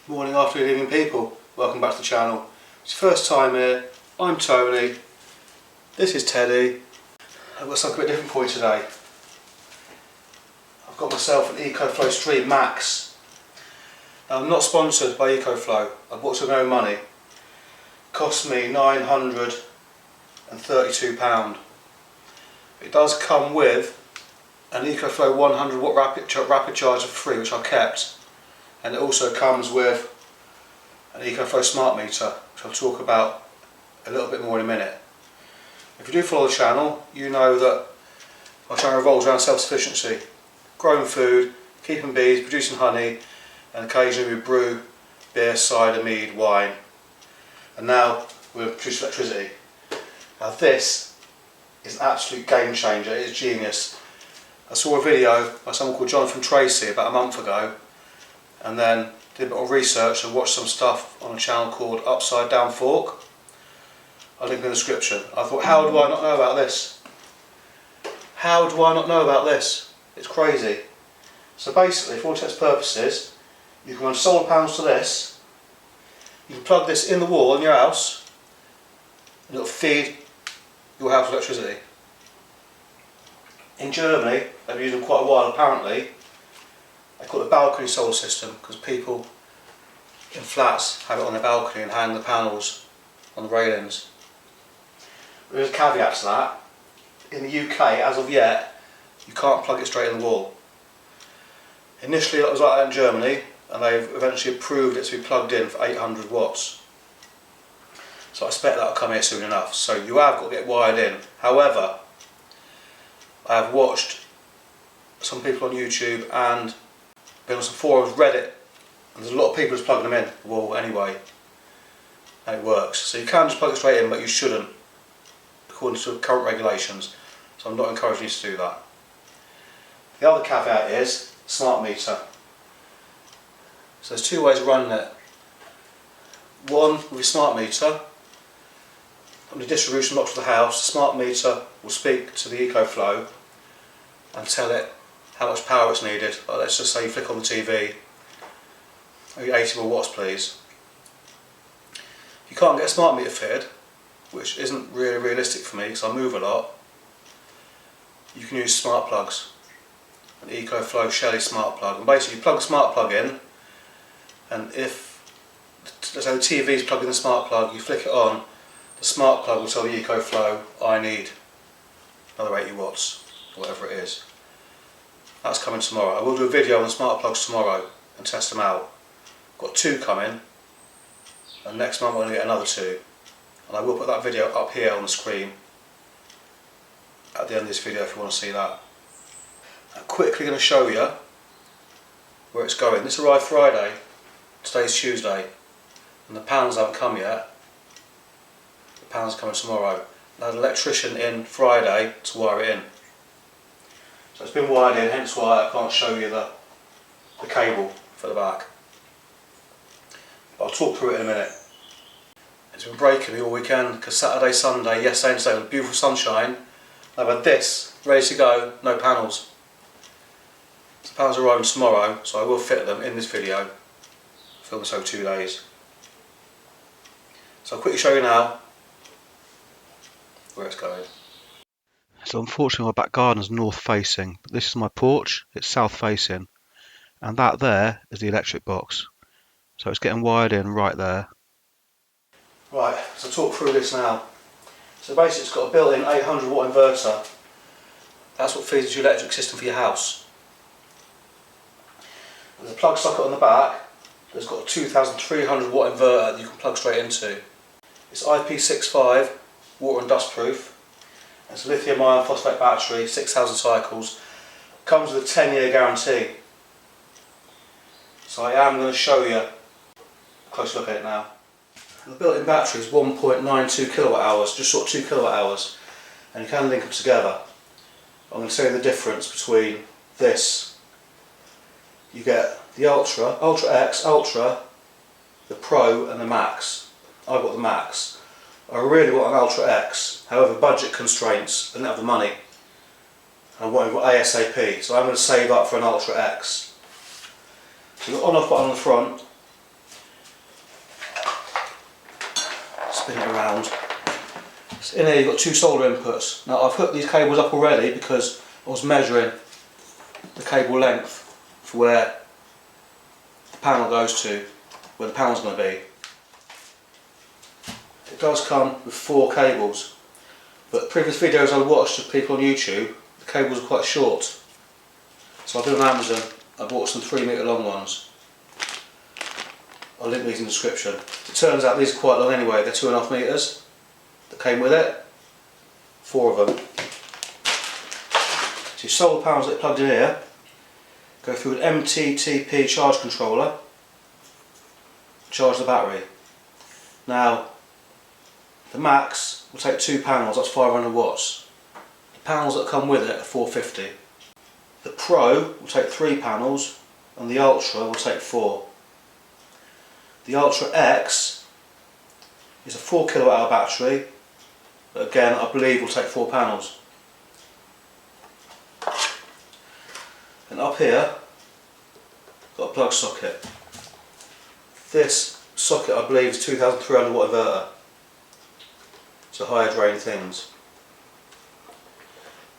Morning, afternoon, evening people. Welcome back to the channel. It's your first time here. I'm Tony. This is Teddy. I've got something a bit different for you today. I've got myself an EcoFlow Stream Max. Now, I'm not sponsored by EcoFlow. I bought it with my own money. It cost me £932. It does come with an EcoFlow 100 watt rapid charger for free, which I kept. And it also comes with an EcoFlow smart meter, which I'll talk about a little bit more in a minute. If you do follow the channel, you know that my channel revolves around self-sufficiency. Growing food, keeping bees, producing honey, and occasionally we brew beer, cider, mead, wine. And now we produce electricity. Now this is an absolute game changer, it is genius. I saw a video by someone called Jonathan Tracy about a month ago, and then did a bit of research and watched some stuff on a channel called Upside Down Fork. I'll link in the description. I thought, how do I not know about this? How do I not know about this? It's crazy. So basically, for all intents and purposes, you can run solar panels to this, you can plug this in the wall in your house, and it'll feed your house with electricity. In Germany, they've been using them quite a while apparently. They call it a balcony solar system because people in flats have it on their balcony and hang the panels on the railings. There is a caveat to that. In the UK, as of yet, you can't plug it straight in the wall. Initially it was like that in Germany, and they've eventually approved it to be plugged in for 800 watts. So I expect that will come here soon enough. So you have got to get wired in. However, I have watched some people on YouTube and been on some forums, Reddit, and there's a lot of people just plugging them in the wall anyway, and it works. So you can just plug it straight in, but you shouldn't, according to current regulations. So I'm not encouraging you to do that. The other caveat is smart meter. So there's two ways of running it. One with your smart meter, on the distribution box of the house, the smart meter will speak to the EcoFlow and tell it how much power it's needed. Let's just say you flick on the TV, 80 more watts please. If you can't get a smart meter fitted, which isn't really realistic for me because I move a lot, you can use smart plugs. An EcoFlow Shelly smart plug. And basically you plug a smart plug in, and if, let's say the TV is plugged in the smart plug, you flick it on, the smart plug will tell the EcoFlow, I need another 80 watts, or whatever it is. That's coming tomorrow. I will do a video on the smart plugs tomorrow and test them out. I've got 2 coming, and next month I'm going to get another 2. And I will put that video up here on the screen at the end of this video if you want to see that. I'm quickly going to show you where it's going. This arrived Friday, today's Tuesday, and the panels haven't come yet. The panels are coming tomorrow. I had an electrician in Friday to wire it in. So it's been wired in, hence why I can't show you the cable for the back. But I'll talk through it in a minute. It's been breaking me all weekend because Saturday, Sunday, yesterday and today with beautiful sunshine, I've had this ready to go, no panels. The panels are arriving tomorrow, so I will fit them in this video. Film this over 2 days. So I'll quickly show you now where it's going. So unfortunately my back garden is north facing, but this is my porch, it's south facing, and that there is the electric box. So it's getting wired in right there. Right, so talk through this now. So basically it's got a built-in 800 watt inverter. That's what feeds your electric system for your house. There's a plug socket on the back that's got a 2300 watt inverter that you can plug straight into. It's IP65, water and dust proof. It's a lithium iron phosphate battery, 6,000 cycles, comes with a 10-year guarantee. So I am going to show you a close look at it now. And the built-in battery is 1.92 kilowatt hours, just short of 2 kilowatt hours, and you can link them together. I'm going to tell you the difference between this. You get the Ultra, Ultra X, Ultra, the Pro and the Max. I've got the Max. I really want an Ultra X, however budget constraints, I didn't have the money. I wanted ASAP, so I'm going to save up for an Ultra X. So you've got on-off button on the front, spin it around. So in here you've got two solder inputs. Now I've hooked these cables up already because I was measuring the cable length for where the panel goes to, where the panel's going to be. It does come with 4 cables, but previous videos I watched of people on YouTube, the cables are quite short. So I've been on Amazon, I bought some 3 metre long ones. I'll link these in the description. It turns out these are quite long anyway, they're 2.5 metres that came with it. 4 of them. So your solar panels that are plugged in here go through an MTTP charge controller, charge the battery. Now the Max will take 2 panels, that's 500 watts. The panels that come with it are 450. The Pro will take 3 panels and the Ultra will take 4. The Ultra X is a 4 kilowatt hour battery, but again I believe will take 4 panels. And up here, got a plug socket. This socket I believe is 2300 watt inverter. It's a higher drain things.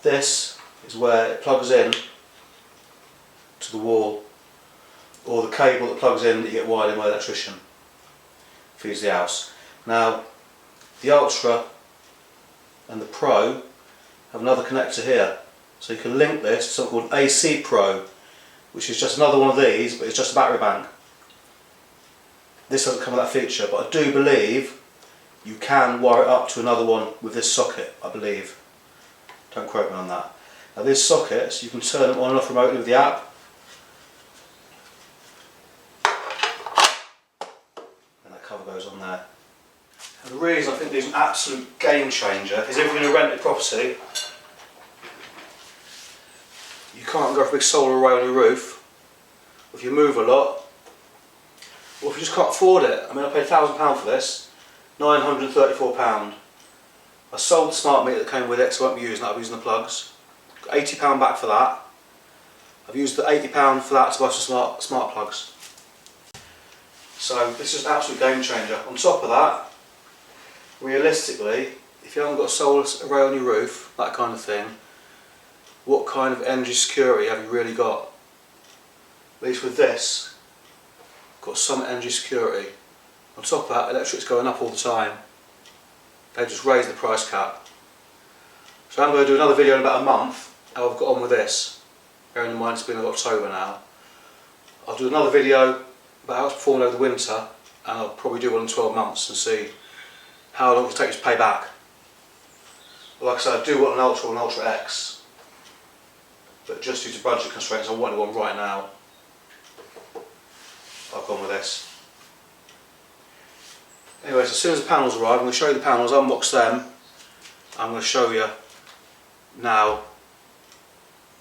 This is where it plugs in to the wall, or the cable that plugs in that you get wired in by the electrician, feeds the house. Now the Ultra and the Pro have another connector here, so you can link this to something called AC Pro, which is just another one of these, but it's just a battery bank. This doesn't come with that feature, but I do believe you can wire it up to another one with this socket, I believe. Don't quote me on that. Now these sockets, you can turn them on and off remotely with the app. And that cover goes on there. And the reason I think these are an absolute game changer is if you're in a rented property, you can't go for a big solar array on your roof. If you move a lot, or if you just can't afford it. I mean, I paid £1,000 for this, £934. I sold the smart meter that came with it, so I won't be using that, I'll be using the plugs. Got £80 back for that. I've used the £80 for that to buy some smart plugs. So this is an absolute game changer. On top of that, realistically, if you haven't got a solar array on your roof, that kind of thing, what kind of energy security have you really got? At least with this, got some energy security. On top of that, electric's going up all the time. They just raised the price cap. So I'm going to do another video in about a month, how I've got on with this. Bearing in mind it's been October now. I'll do another video about how it's performed over the winter, and I'll probably do one in 12 months and see how long it takes to pay back. But like I said, I do want an Ultra and Ultra X, but just due to budget constraints I wanted one right now. I've gone with this. Anyways, as soon as the panels arrive, I'm going to show you the panels, unbox them. I'm going to show you now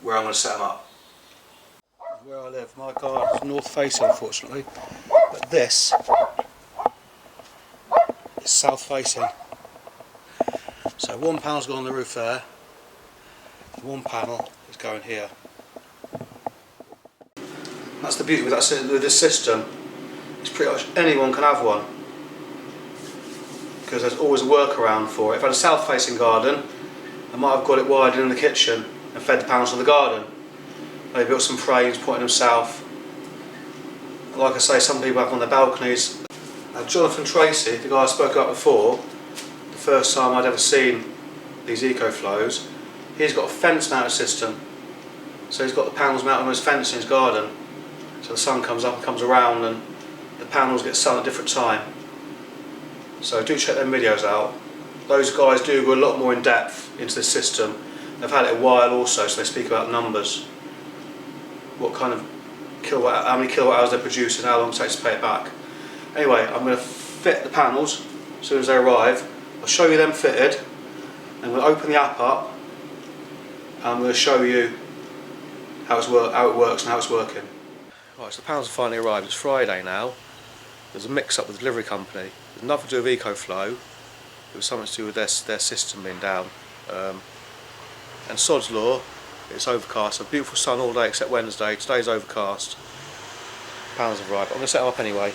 where I'm going to set them up. Where I live, my garden is north facing unfortunately, but this is south facing. So one panel's gone on the roof there, and one panel is going here. And that's the beauty with this system, it's pretty much anyone can have one, because there's always a workaround for it. If I had a south facing garden, I might have got it wired in the kitchen and fed the panels to the garden. Maybe built some frames pointing them south. Like I say, some people have on their balconies. Now Jonathan Tracy, the guy I spoke about before, the first time I'd ever seen these EcoFlows, he's got a fence mounted system. So he's got the panels mounted on his fence in his garden. So the sun comes up and comes around and the panels get sun at a different time. So do check them videos out. Those guys do go a lot more in depth into this system. They've had it a while also, so they speak about numbers. What kind of kilowatt, how many kilowatt hours they produce and how long it takes to pay it back. Anyway, I'm going to fit the panels as soon as they arrive. I'll show you them fitted. I'm going to open the app up and I'm going to show you how it works and how it's working. Right, so the panels have finally arrived. It's Friday now. There's a mix-up with the delivery company. There's nothing to do with EcoFlow. It was something to do with their system being down. And sod's law, it's overcast. A beautiful sun all day except Wednesday. Today's overcast. Panels have arrived. I'm going to set them up anyway.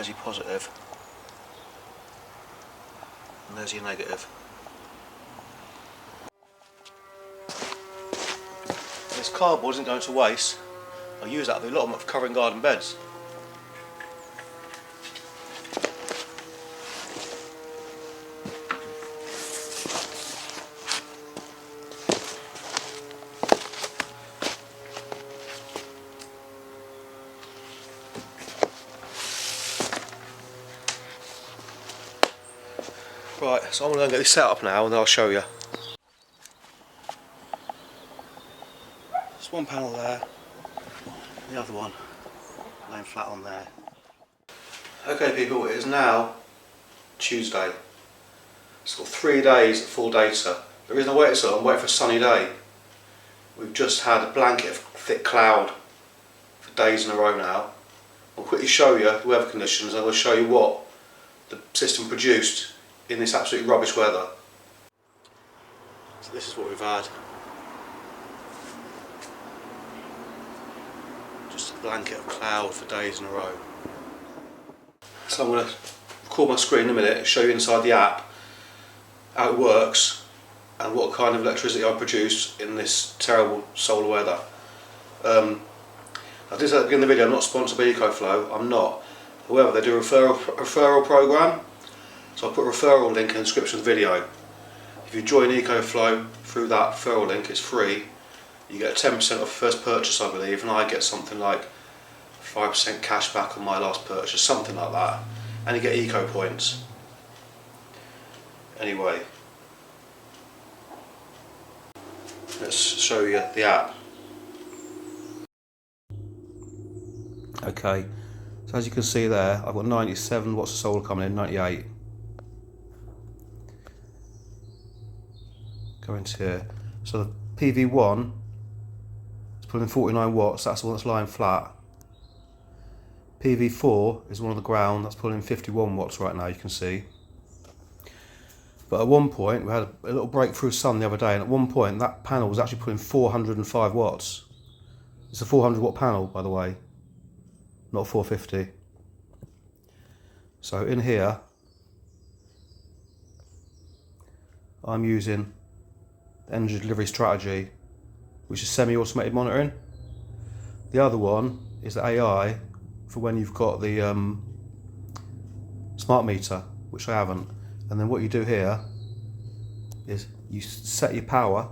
there's your positive, and there's your negative. This cardboard isn't going to waste. I use that a lot for covering garden beds. Right, so I'm going to get this set up now and then I'll show you. There's one panel there, the other one laying flat on there. Okay people, it is now Tuesday. It's got 3 days of full data. The reason I waited so long, I'm waiting for a sunny day. We've just had a blanket of thick cloud for days in a row now. I'll quickly show you the weather conditions and I will show you what the system produced in this absolutely rubbish weather. So this is what we've had. Just a blanket of cloud for days in a row. So I'm going to record my screen in a minute and show you inside the app how it works and what kind of electricity I produce in this terrible solar weather. I did say at the beginning of the video I'm not sponsored by EcoFlow, I'm not. However, they do a referral program. So I'll put a referral link in the description of the video. If you join EcoFlow through that referral link, it's free. You get 10% off first purchase, I believe, and I get something like 5% cash back on my last purchase, something like that. And you get eco points. Anyway, let's show you the app. Okay, so as you can see there, I've got 97 watts of solar coming in, 98. Go into here. So the PV1 is pulling 49 watts, that's the one that's lying flat. PV4 is one on the ground, that's pulling 51 watts right now, you can see. But at one point, we had a little breakthrough sun the other day, and at one point that panel was actually pulling 405 watts. It's a 400 watt panel, by the way, not 450. So in here, I'm using energy delivery strategy, which is semi-automated monitoring. The other one is the AI for when you've got the smart meter, which I haven't. And then what you do here is you set your power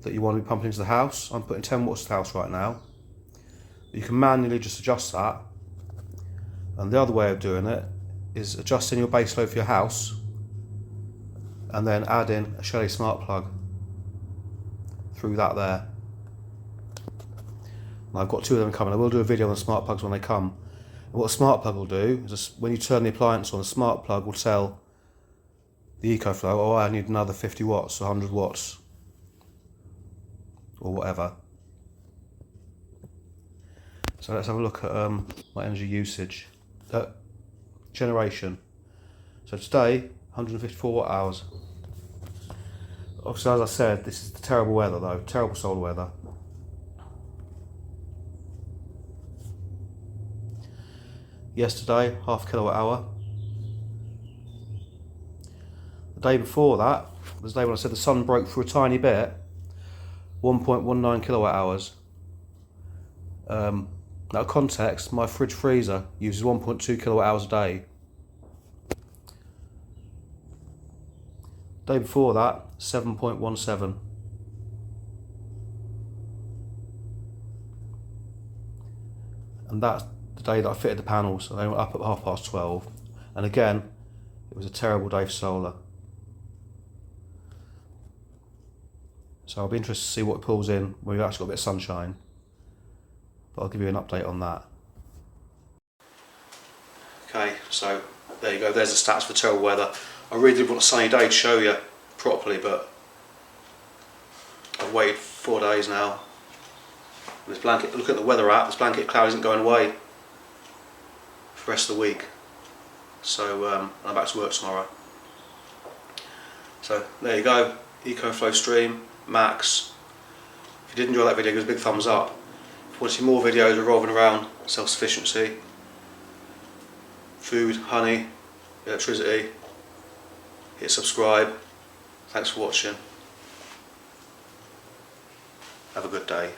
that you want to be pumping into the house. I'm putting 10 watts to the house right now. You can manually just adjust that. And the other way of doing it is adjusting your base load for your house and then add in a Shelly smart plug through that there. And I've got 2 of them coming. I will do a video on the smart plugs when they come. And what a smart plug will do is when you turn the appliance on, the smart plug will tell the EcoFlow, oh, I need another 50 watts or 100 watts or whatever. So let's have a look at my energy usage. Generation. So today, 154 watt hours. Obviously, as I said, this is the terrible weather though, terrible solar weather. Yesterday, ½ kilowatt hour. The day before that, was the day when I said the sun broke through a tiny bit, 1.19 kilowatt hours. Now context, my fridge freezer uses 1.2 kilowatt hours a day. Day before that, 7.17. And that's the day that I fitted the panels, so they were up at 12:30. And again, it was a terrible day for solar. So I'll be interested to see what it pulls in when we've actually got a bit of sunshine. But I'll give you an update on that. Okay, so there you go, there's the stats for terrible weather. I really did want a sunny day to show you properly, but I've waited 4 days now. This blanket, look at the weather app, this blanket cloud isn't going away for the rest of the week. So I'm back to work tomorrow. So there you go, EcoFlow Stream Max. If you did enjoy that video, give us a big thumbs up. If you want to see more videos revolving around self-sufficiency, food, honey, electricity. Hit subscribe. Thanks for watching. Have a good day.